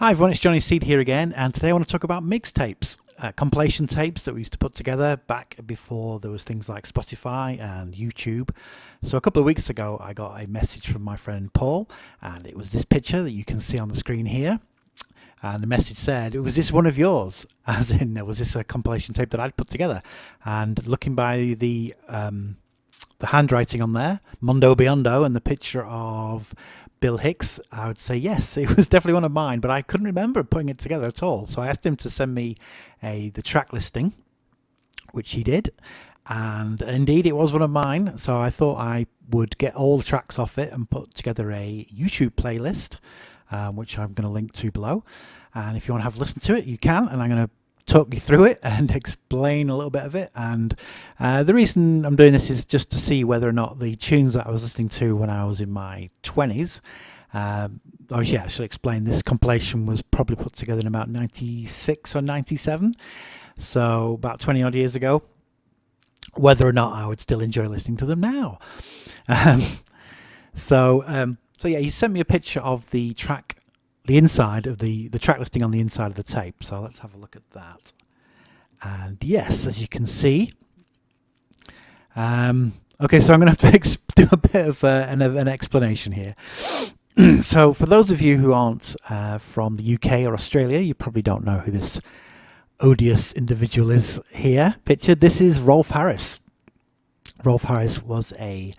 Hi everyone, it's Johnny Seed here again, and today I want to talk about mixtapes, compilation tapes that we used to put together back before there was things like Spotify and YouTube. So a couple of weeks ago I got a message from my friend Paul, and it was this picture that you can see on the screen here. And the message said, "Was this one of yours?" As in, was this a compilation tape that I'd put together? And looking by the handwriting on there, Mondo, Beyondo, and the picture of Bill Hicks, I would say yes, it was definitely one of mine, but I couldn't remember putting it together at all. So I asked him to send me the track listing, which he did, and indeed it was one of mine. So I thought I would get all the tracks off it and put together a YouTube playlist, which I'm going to link to below. And if you want to have a listen to it, you can, and I'm going to talk you through it and explain a little bit of it. And the reason I'm doing this is just to see whether or not the tunes that I was listening to when I was in my 20s, I should explain, this compilation was probably put together in about 96 or 97, so about 20 odd years ago, whether or not I would still enjoy listening to them now. So yeah, he sent me a picture of the track, the inside of the track listing on the inside of the tape. So let's have a look at that. And yes, as you can see, okay, so I'm going to have to do a bit of an explanation here. So for those of you who aren't from the UK or Australia, you probably don't know who this odious individual is here pictured. This is Rolf Harris. Rolf Harris was a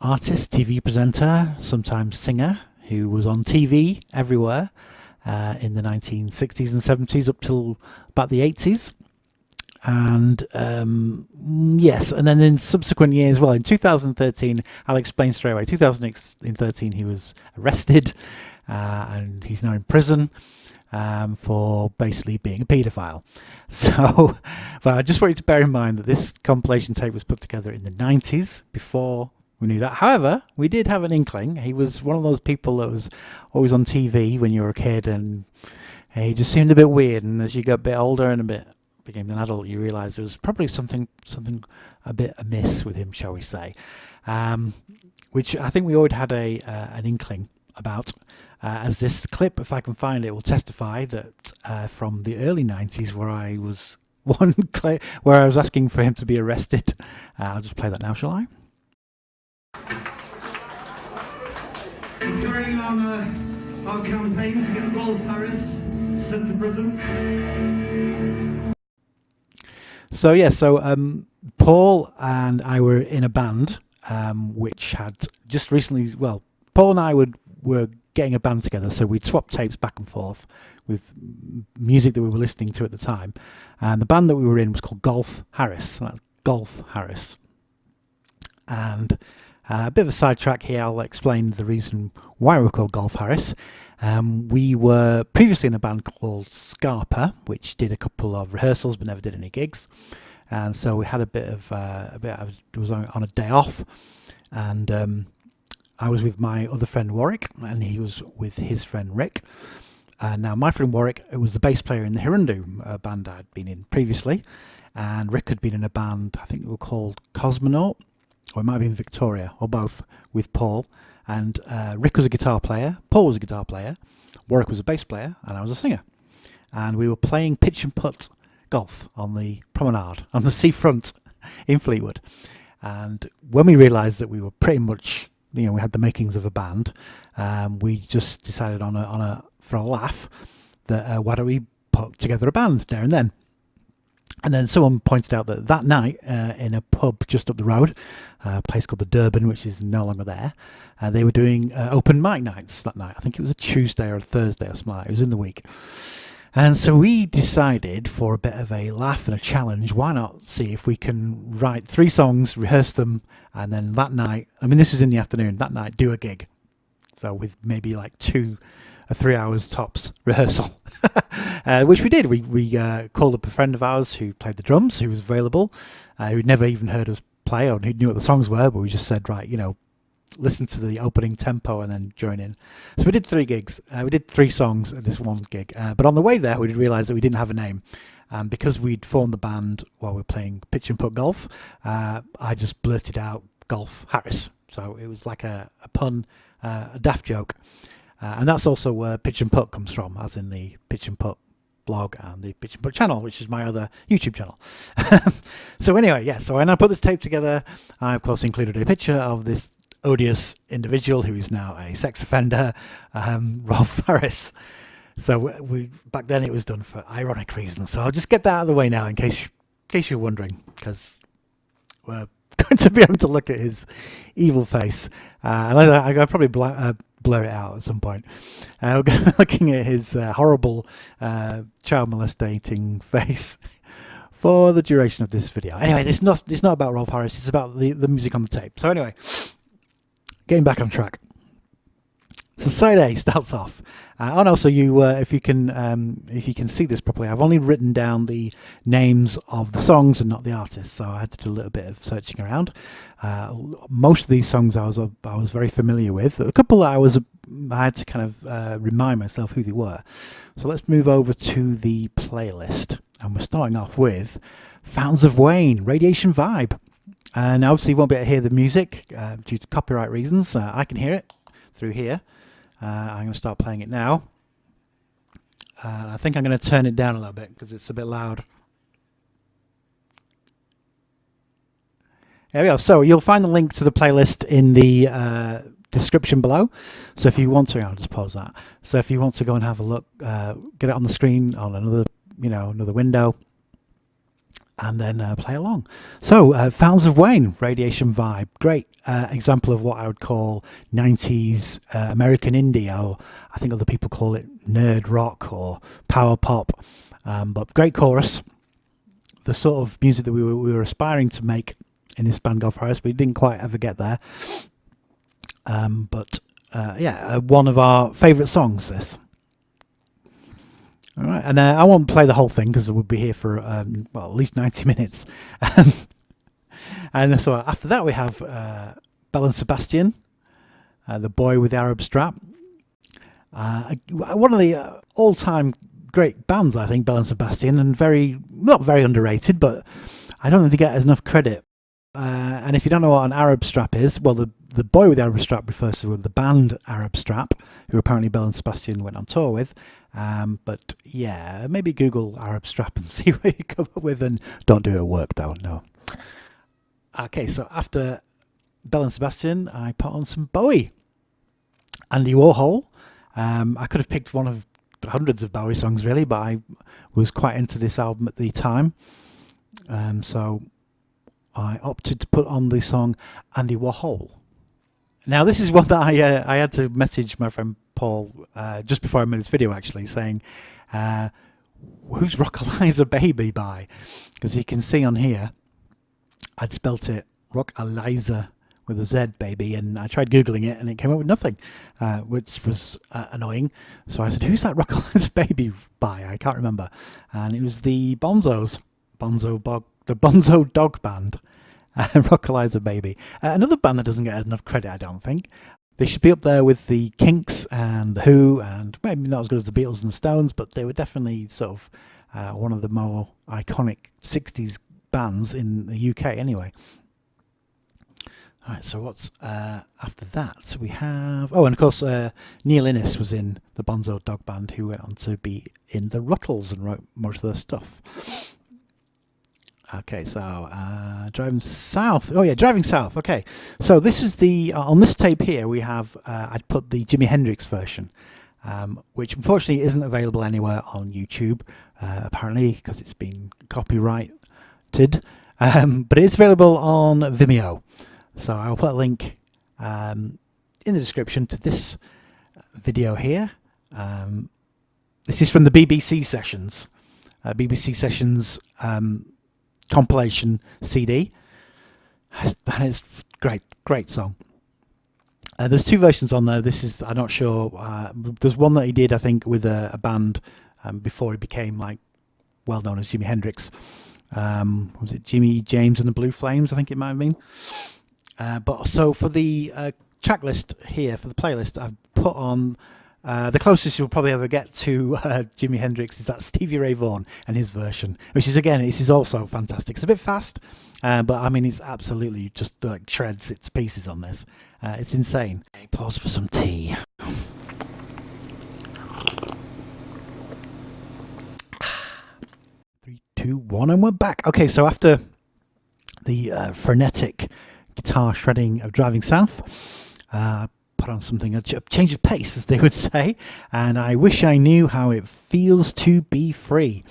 artist, TV presenter, sometimes singer, who was on TV everywhere in the 1960s and 70s up till about the 80s. And yes, and then in subsequent years, well, in 2013, I'll explain straight away, 2013 he was arrested and he's now in prison for basically being a paedophile. So, but I just want you to bear in mind that this compilation tape was put together in the 90s, before we knew that. However, we did have an inkling. He was one of those people that was always on TV when you were a kid, and he just seemed a bit weird. And as you got a bit older and became an adult, you realise there was probably something a bit amiss with him, shall we say? Which I think we already had an inkling about. As this clip, if I can find it, will testify that from the early 90s, where I was where I was asking for him to be arrested. I'll just play that now, shall I? Carrying on our campaign to get Rolf Harris sent to prison. So yeah, Paul and I were in a band which had just recently, well, Paul and I were getting a band together, so we'd swap tapes back and forth with music that we were listening to at the time, and the band that we were in was called Golf Harris. That's Golf Harris. And a bit of a sidetrack here, I'll explain the reason why we're called Golf Harris. We were previously in a band called Scarpa, which did a couple of rehearsals but never did any gigs. And so we had it was on a day off, and I was with my other friend Warwick, and he was with his friend Rick. Now my friend Warwick was the bass player in the Hirundu band I'd been in previously, and Rick had been in a band, I think they were called Cosmonaut, or it might have been Victoria, or both, with Paul. And Rick was a guitar player, Paul was a guitar player, Warwick was a bass player, and I was a singer. And we were playing pitch and putt golf on the promenade, on the seafront in Fleetwood. And when we realised that we were pretty much, we had the makings of a band, we just decided for a laugh that why don't we put together a band there and then. And then someone pointed out that night in a pub just up the road, a place called the Durban, which is no longer there, they were doing open mic nights that night. I think it was a Tuesday or a Thursday or something like that. It was in the week. And so we decided, for a bit of a laugh and a challenge, why not see if we can write 3 songs, rehearse them, and then that night, this was in the afternoon, that night do a gig. So with maybe like 2 or 3 hours tops rehearsal. Which we did. We called up a friend of ours who played the drums, who was available, who'd never even heard us play or who knew what the songs were, but we just said, right, listen to the opening tempo and then join in. So we did 3 gigs. We did 3 songs at this one gig. But on the way there, we did realise that we didn't have a name. And because we'd formed the band while we were playing pitch and putt golf, I just blurted out Golf Harris. So it was like a pun, a daft joke. And that's also where Pitch and Putt comes from, as in the Pitch and Putt blog and the Pitch and Putt channel, which is my other YouTube channel. So anyway, yeah, so when I put this tape together, I of course included a picture of this odious individual who is now a sex offender, Rolf Harris. So we back then it was done for ironic reasons. So I'll just get that out of the way now in case you're wondering, because we're going to be able to look at his evil face. And I'll probably blur it out at some point. We're looking at his horrible child molestating face for the duration of this video. Anyway, it's not about Rolf Harris. It's about the music on the tape. So anyway, getting back on track. So side A starts off. And also, if you can see this properly, I've only written down the names of the songs and not the artists. So I had to do a little bit of searching around. Most of these songs I was very familiar with. A couple I had to kind of remind myself who they were. So let's move over to the playlist, and we're starting off with Fountains of Wayne, Radiation Vibe. And obviously you won't be able to hear the music due to copyright reasons. I can hear it through here. I'm going to start playing it now. I think I'm going to turn it down a little bit because it's a bit loud. There we go. So you'll find the link to the playlist in the description below. So if you want to, I'll just pause that. So if you want to go and have a look, get it on the screen on another window, and then play along. So Fountains of Wayne, Radiation Vibe, great example of what I would call 90s American indie, or I think other people call it nerd rock or power pop, but great chorus. The sort of music that we were aspiring to make in this band Rolf Harris, but we didn't quite ever get there. But one of our favourite songs, this. All right, and I won't play the whole thing because we'll be here for at least 90 minutes. And so after that we have Belle and Sebastian, The Boy with the Arab Strap. One of the all-time great bands, I think, Belle and Sebastian, and not very underrated, but I don't think they get enough credit. And if you don't know what an Arab Strap is, well, the Boy with the Arab Strap refers to the band Arab Strap, who apparently Belle and Sebastian went on tour with. But yeah, maybe Google Arab Strap and see what you come up with, and don't do it at work though, no. Okay, so after Belle and Sebastian, I put on some Bowie. Andy Warhol. I could have picked one of hundreds of Bowie songs really, but I was quite into this album at the time. So I opted to put on the song Andy Warhol. Now this is one that I had to message my friend Paul just before I made this video actually, saying who's Rockalizer Baby by? Because you can see on here I'd spelt it Rockalizer with a Z, baby, and I tried googling it and it came up with nothing, which was annoying. So I said, who's that Rockalizer Baby by? I can't remember. And it was the Bonzos, the Bonzo Dog Band. Rockalizer Baby, another band that doesn't get enough credit, I don't think. They should be up there with the Kinks and the Who, and maybe not as good as the Beatles and the Stones, but they were definitely sort of one of the more iconic 60s bands in the UK anyway. Alright, so what's after that? We have... Oh, and of course Neil Innes was in the Bonzo Dog Band, who went on to be in the Ruttles and wrote most of their stuff. Okay, so driving south. Oh yeah, driving south. Okay, so this is the on this tape here we have. I'd put the Jimi Hendrix version, which unfortunately isn't available anywhere on YouTube, apparently because it's been copyrighted. But it is available on Vimeo. So I'll put a link in the description to this video here. This is from the BBC Sessions. BBC Sessions. Compilation CD, and it's great song. There's two versions on there. This is, I'm not sure, there's one that he did I think with a band before he became like well known as Jimi Hendrix. Was it Jimmy James and the Blue Flames, I think it might have been. But so for the track list here, for the playlist, I've put on the closest you'll probably ever get to Jimi Hendrix is that Stevie Ray Vaughan and his version, which is, again, this is also fantastic. It's a bit fast, but I mean, it's absolutely just like shreds its pieces on this. It's insane. Pause for some tea. 2, 1, and we're back. Okay, so after the frenetic guitar shredding of Driving South, put on something, a change of pace, as they would say, and I wish I knew how it feels to be free.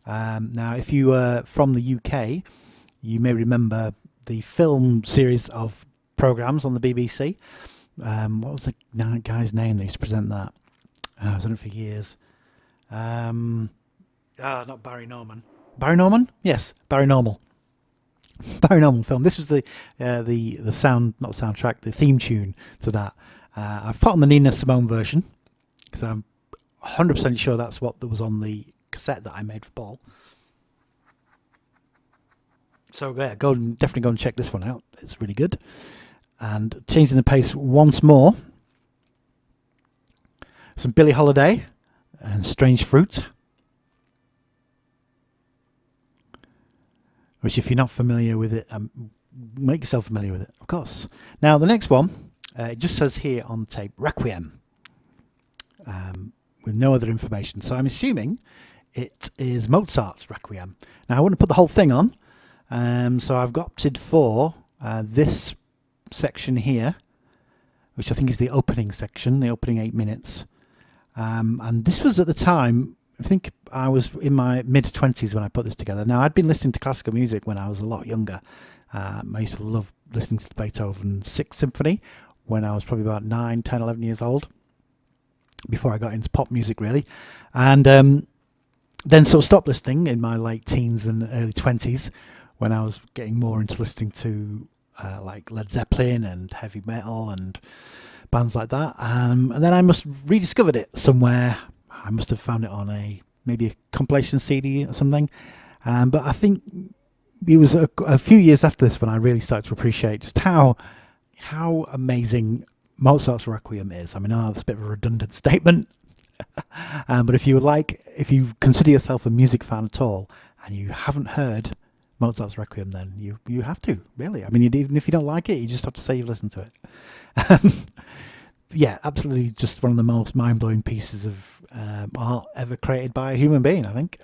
Now, if you are from the UK, you may remember the film series of programmes on the BBC. What was the guy's name that used to present that? I was on it for years. Not Barry Norman. Barry Norman? Yes, Barry Normal. Barry Norman film. This was the sound, not soundtrack, the theme tune to that. I've put on the Nina Simone version because I'm 100% sure that's what was on the cassette that I made for Paul. So yeah, definitely go and check this one out. It's really good. And changing the pace once more. Some Billie Holiday and Strange Fruit. Which, if you're not familiar with it, make yourself familiar with it, of course. Now, the next one, it just says here on tape, Requiem, with no other information. So I'm assuming it is Mozart's Requiem. Now, I wouldn't put the whole thing on, so I've opted for this section here, which I think is the opening section, the opening 8 minutes. And this was at the time, I think I was in my mid-20s when I put this together. Now, I'd been listening to classical music when I was a lot younger. I used to love listening to Beethoven's Sixth Symphony when I was probably about 9, 10, 11 years old, before I got into pop music, really. And then sort of stopped listening in my late teens and early 20s when I was getting more into listening to like Led Zeppelin and heavy metal and bands like that. And then I must rediscovered it somewhere. I must have found it on maybe a compilation CD or something. But I think it was a few years after this when I really started to appreciate just how amazing Mozart's Requiem is. I mean, that's a bit of a redundant statement. But if you consider yourself a music fan at all and you haven't heard Mozart's Requiem, then you have to, really. I mean, even if you don't like it, you just have to say you've listened to it. Yeah, absolutely, just one of the most mind-blowing pieces of art ever created by a human being, I think.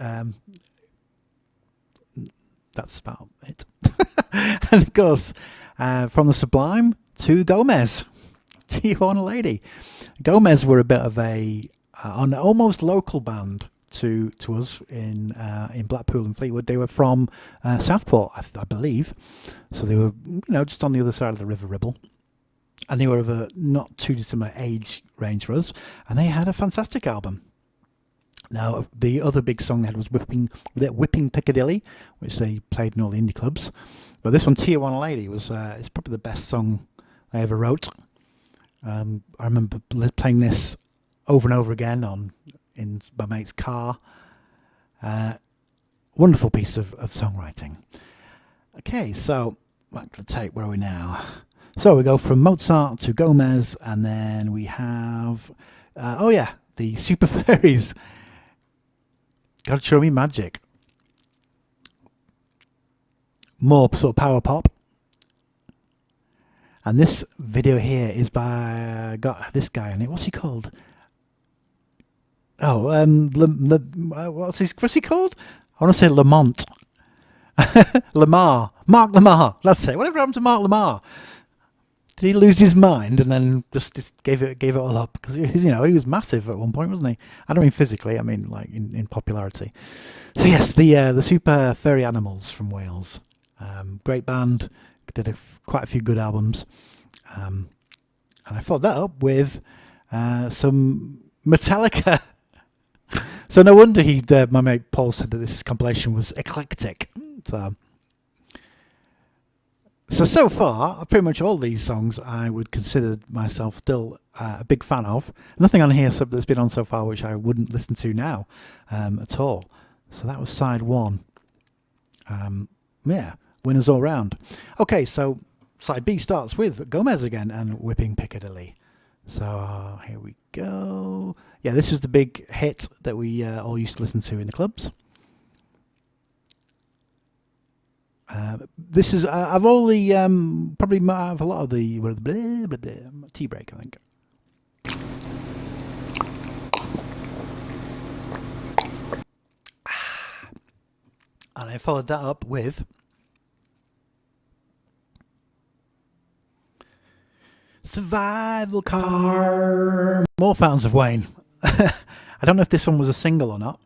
That's about it. And of course, from the Sublime to Gomez, Tijuana Lady. Gomez were a bit of an almost local band to us in Blackpool and Fleetwood. They were from Southport, I believe. So they were, just on the other side of the River Ribble. And they were of a not too dissimilar age range for us. And they had a fantastic album. Now, the other big song they had was Whipping Piccadilly, which they played in all the indie clubs. But this one, Tijuana Lady, it's probably the best song I ever wrote. I remember playing this over and over again in my mate's car. Wonderful piece of songwriting. Okay, so back to the tape. Where are we now? So we go from Mozart to Gomez, and then we have, the Super Furries. God, show me magic. More sort of power pop. And this video here is by this guy on it. What's he called? Oh, what's he called? I want to say Lamont. Lamar. Mark Lamar. That's it. Whatever happened to Mark Lamar? Did he lose his mind and then just gave it all up? Because he was massive at one point, wasn't he? I don't mean physically. I mean like in popularity. So yes, the Super Furry Animals from Wales, great band. Did quite a few good albums, and I followed that up with some Metallica. So no wonder my mate Paul said that this compilation was eclectic. So far, pretty much all these songs I would consider myself still a big fan of. Nothing on here that's been on so far which I wouldn't listen to now at all. So that was side one. Winners all round. Okay, so side B starts with Gomez again and Whipping Piccadilly. So here we go. Yeah, this was the big hit that we all used to listen to in the clubs. This is I've only probably have a lot of the tea break, I think. And I followed that up with Survival Car. More Fountains of Wayne. I don't know if this one was a single or not.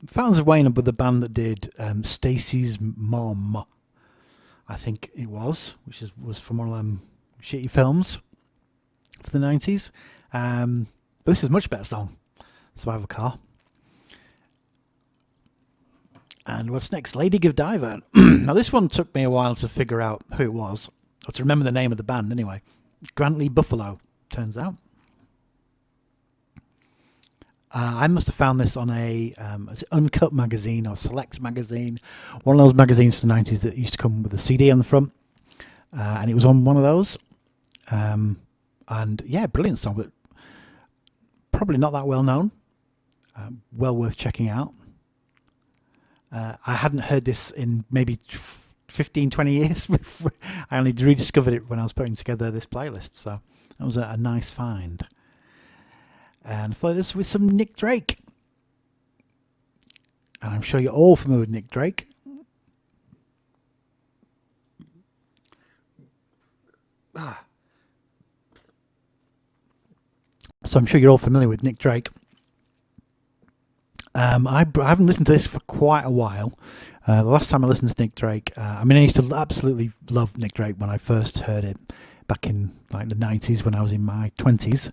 Fountains of Wayne were the band that did Stacy's Mom, I think it was, which was from one of them shitty films for the 90s. But this is a much better song, Survival Car. And what's next? Lady Godiva. Now this one took me a while to figure out who it was, or to remember the name of the band anyway. Grantley Buffalo, turns out. I must have found this on a Uncut magazine or Select magazine, one of those magazines from the 90s that used to come with a CD on the front, and it was on one of those. And yeah, brilliant song, but probably not that well known. Well worth checking out. I hadn't heard this in maybe 15, 20 years. I only rediscovered it when I was putting together this playlist, so that was a nice find. And follow this with some Nick Drake. And I'm sure you're all familiar with Nick Drake. So I'm sure you're all familiar with Nick Drake. I haven't listened to this for quite a while. The last time I listened to Nick Drake, I used to absolutely love Nick Drake when I first heard it back in like the 90s when I was in my 20s.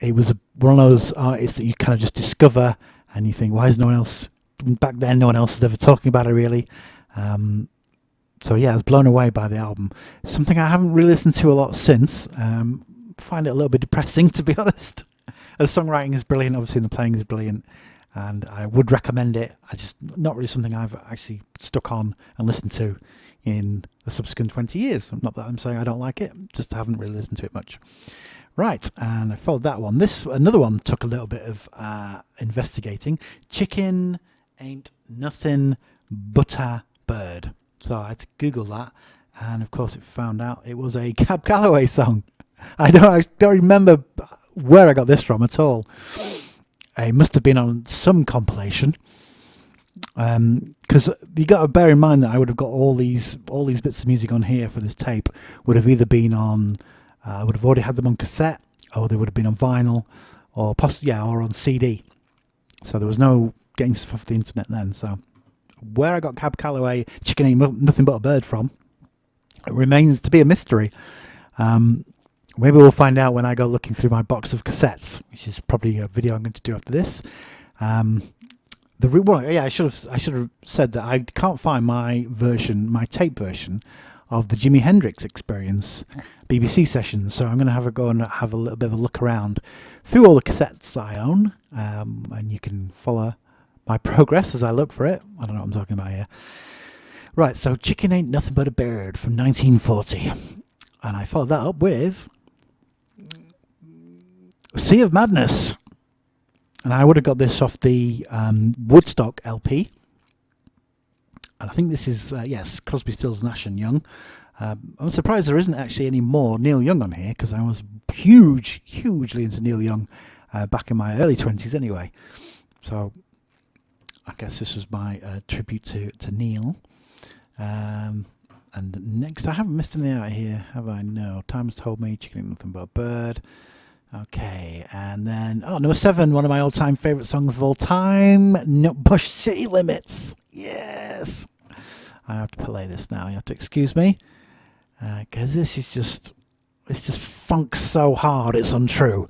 It was one of those artists that you kind of just discover and you think, why is no one else, back then no one else was ever talking about it really. So yeah, I was blown away by the album. Something I haven't really listened to a lot since. Find it a little bit depressing, to be honest. The songwriting is brilliant, obviously, and the playing is brilliant, and I would recommend it. I just not really something I've actually stuck on and listened to in the subsequent 20 years. Not that I'm saying I don't like it, just haven't really listened to it much. Right, and I followed that one. Another one took a little bit of investigating. Chicken Ain't Nothing But a Bird. So I had to Google that, and of course it found out it was a Cab Calloway song. I don't remember where I got this from at all. It must have been on some compilation, because you got to bear in mind that I would have got all these bits of music on here for this tape would have either been on, I would have already had them on cassette, or they would have been on vinyl, or possibly or on CD. So there was no getting stuff off the internet then. So where I got Cab Calloway, Chicken Ain't Nothing But a Bird from, it remains to be a mystery. Maybe we'll find out when I go looking through my box of cassettes, which is probably a video I'm going to do after this. I should have said that I can't find my tape version of the Jimi Hendrix Experience BBC sessions, so I'm going to have a go and have a little bit of a look around through all the cassettes I own, and you can follow my progress as I look for it. I don't know what I'm talking about here. Right, so Chicken Ain't Nothing But a Bird from 1940, and I followed that up with Sea of Madness, and I would have got this off the Woodstock LP, and I think this is Crosby, Stills, Nash and Young. I'm surprised there isn't actually any more Neil Young on here, because I was hugely into Neil Young back in my early 20s anyway, so I guess this was my tribute to Neil. And next, I haven't missed anything out here, have I? No. Time has told me, Chicken Ain't Nothing But a Bird. Okay, and then, number 7, one of my all-time favourite songs of all time, No Push City Limits. Yes! I have to play this now, you have to excuse me, because this just funks so hard, it's untrue.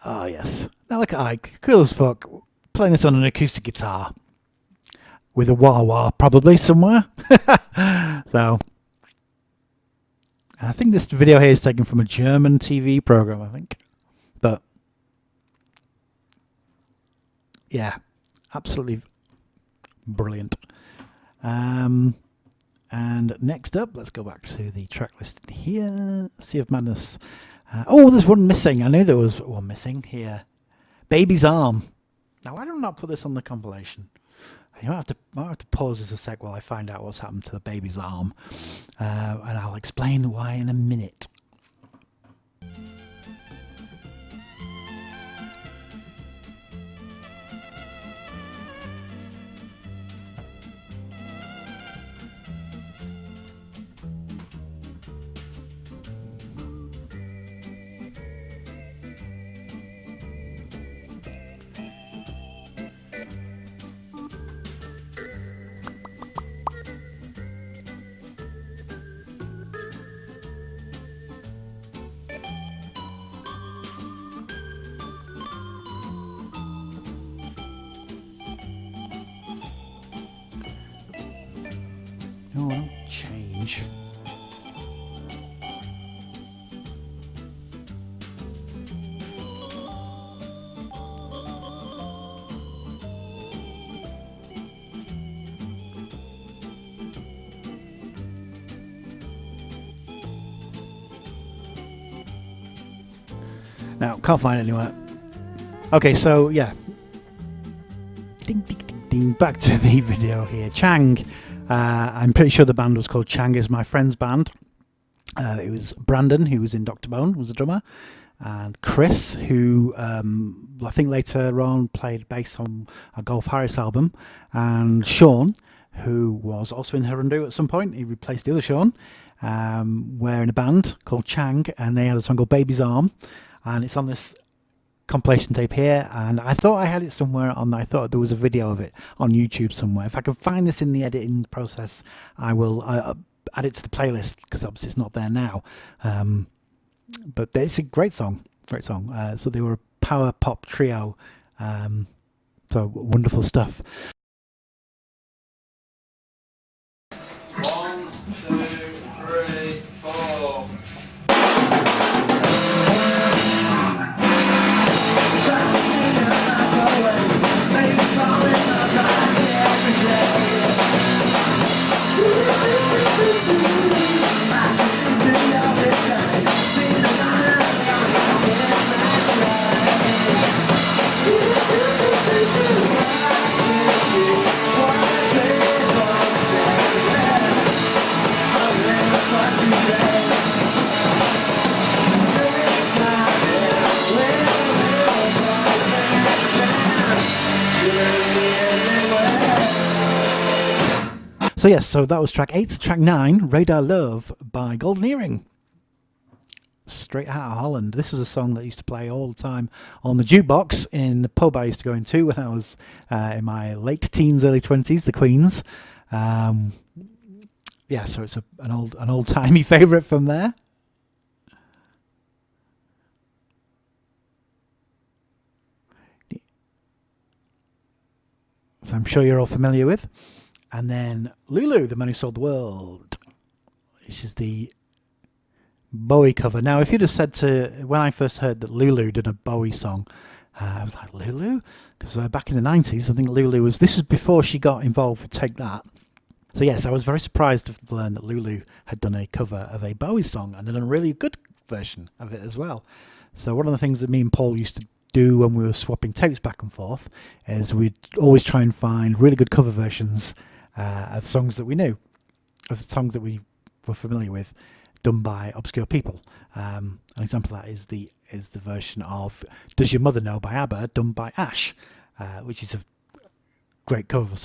Oh, yes. Now look at Ike, cool as fuck, playing this on an acoustic guitar. With a wah-wah probably somewhere. So, I think this video here is taken from a German TV program, I think. But, yeah, absolutely brilliant. And next up, let's go back to the track list here. Sea of Madness. There's one missing. I knew there was one missing here. Baby's Arm. Now, why did I not put this on the compilation? You might have to pause this a sec while I find out what's happened to the Baby's Arm, and I'll explain why in a minute. Oh, well, change. Now, can't find it anywhere. Okay, so yeah. Ding, ding, ding, ding. Back to the video here. Chang. I'm pretty sure the band was called Chang. Is my friend's band. It was Brandon, who was in Dr. Bone, was the drummer, and Chris, who I think later on played bass on a Golf Harris album, and Sean, who was also in Herundu at some point. He replaced the other Sean. Were in a band called Chang, and they had a song called Baby's Arm, and it's on this compilation tape here, and I thought I had it somewhere on. I thought there was a video of it on YouTube somewhere. If I can find this in the editing process, I will add it to the playlist, because obviously it's not there now. But it's a great song, so they were a power pop trio, so wonderful stuff. 1, 2, 3, 4. So yes, so that was track 8. Track 9, Radar Love by Golden Earring. Straight out of Holland. This was a song that used to play all the time on the jukebox in the pub I used to go into when I was in my late teens, early 20s, the Queens. Yeah, so it's an old-timey favourite from there. So I'm sure you're all familiar with. And then Lulu, The Man Who Sold the World. This is the Bowie cover. Now, if you'd have said when I first heard that Lulu did a Bowie song, I was like, Lulu? Because back in the 90s, I think Lulu this is before she got involved with Take That. So yes, I was very surprised to learn that Lulu had done a cover of a Bowie song, and done a really good version of it as well. So one of the things that me and Paul used to do when we were swapping tapes back and forth is we'd always try and find really good cover versions of songs that we knew, of songs that we were familiar with, done by obscure people. An example of that is the version of "Does Your Mother Know" by ABBA, done by Ash, which is a great cover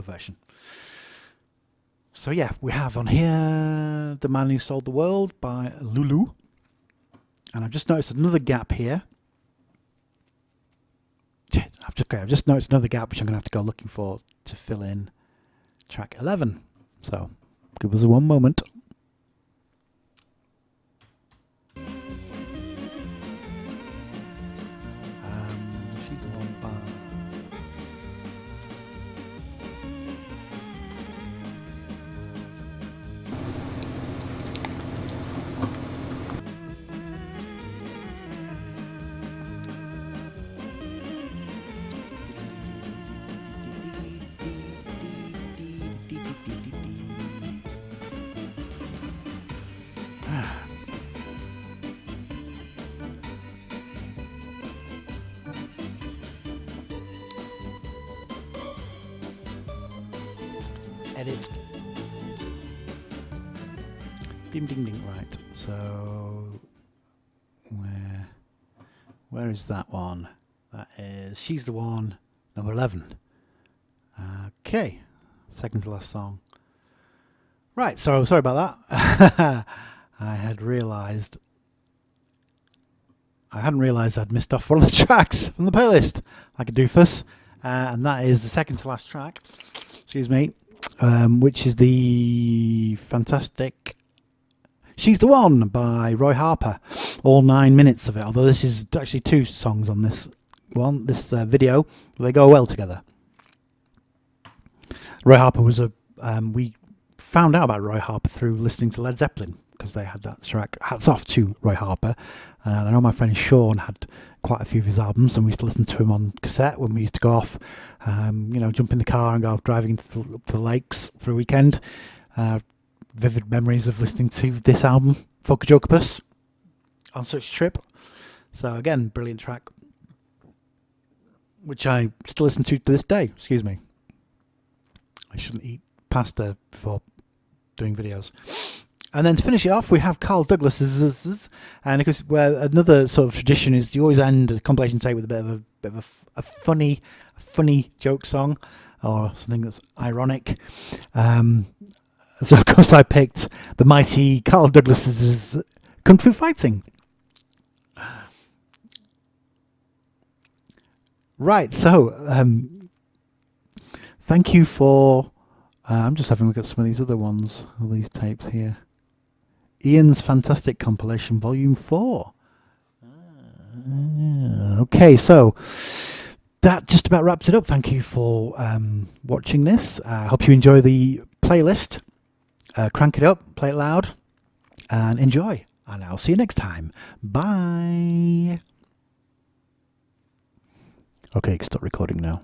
version. So yeah, we have on here "The Man Who Sold the World" by Lulu, and I've just noticed another gap here. I've just noticed another gap which I'm going to have to go looking for to fill in track 11. So give us one moment. She's the one by... Edit. Ding ding ding. Right. So where is that one? That is She's the One, number 11. Okay. Second to last song. Right. So sorry about that. I hadn't realised I'd missed off one of the tracks from the playlist, like a doofus, and that is the second to last track. Excuse me. Which is the fantastic She's the One by Roy Harper. All 9 minutes of it, although this is actually 2 songs on this video. They go well together. Roy Harper was we found out about Roy Harper through listening to Led Zeppelin, because they had that track. Hats off to Roy Harper. And I know my friend Sean had quite a few of his albums, and we used to listen to him on cassette when we used to go off, jump in the car and go driving up to the lakes for a weekend. Vivid memories of listening to this album, Focus on such a trip. So again, brilliant track, which I still listen to this day. Excuse me. I shouldn't eat pasta before doing videos. And then to finish it off, we have Carl Douglas's, and because where another sort of tradition is you always end a compilation tape with a bit of a funny joke song or something that's ironic. So of course I picked the mighty Carl Douglas's Kung Fu Fighting. Right, so thank you for. I'm just having a look at some of these other ones, all these tapes here. Ian's Fantastic Compilation Volume 4. Okay, so that just about wraps it up. Thank you for watching this. I hope you enjoy the playlist. Crank it up, play it loud, and enjoy. And I'll see you next time. Bye. Okay, stop recording now.